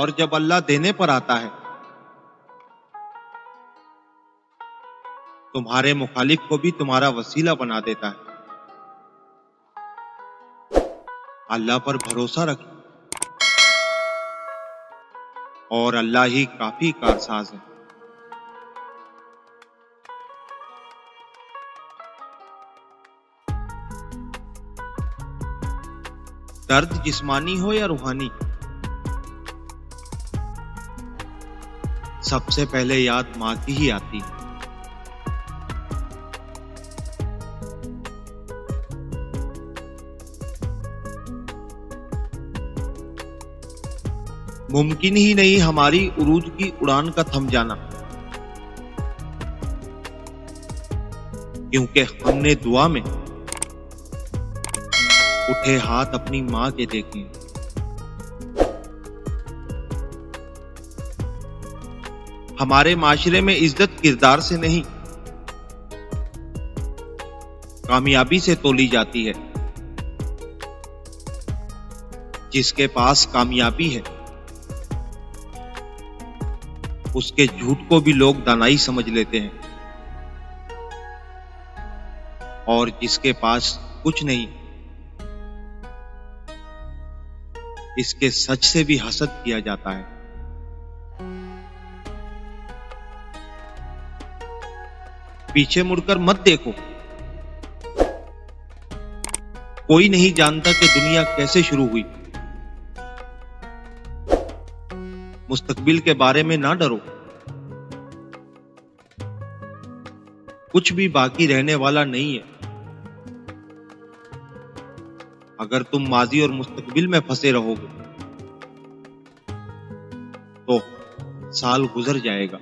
اور جب اللہ دینے پر آتا ہے تمہارے مخالف کو بھی تمہارا وسیلہ بنا دیتا ہے۔ اللہ پر بھروسہ رکھیں اور اللہ ہی کافی کارساز ہے۔ درد جسمانی ہو یا روحانی، سب سے پہلے یاد ماں کی ہی آتی ہے۔ ممکن ہی نہیں ہماری عروج کی اڑان کا تھم جانا، کیونکہ ہم نے دعا میں اٹھے ہاتھ اپنی ماں کے دیکھے۔ ہمارے معاشرے میں عزت کردار سے نہیں کامیابی سے تولی جاتی ہے۔ جس کے پاس کامیابی ہے اس کے جھوٹ کو بھی لوگ دانائی سمجھ لیتے ہیں، اور جس کے پاس کچھ نہیں اس کے سچ سے بھی حسد کیا جاتا ہے۔ پیچھے مڑ کر مت دیکھو، کوئی نہیں جانتا کہ دنیا کیسے شروع ہوئی۔ مستقبل کے بارے میں نہ ڈرو، کچھ بھی باقی رہنے والا نہیں ہے۔ اگر تم ماضی اور مستقبل میں پھنسے رہو گے تو سال گزر جائے گا۔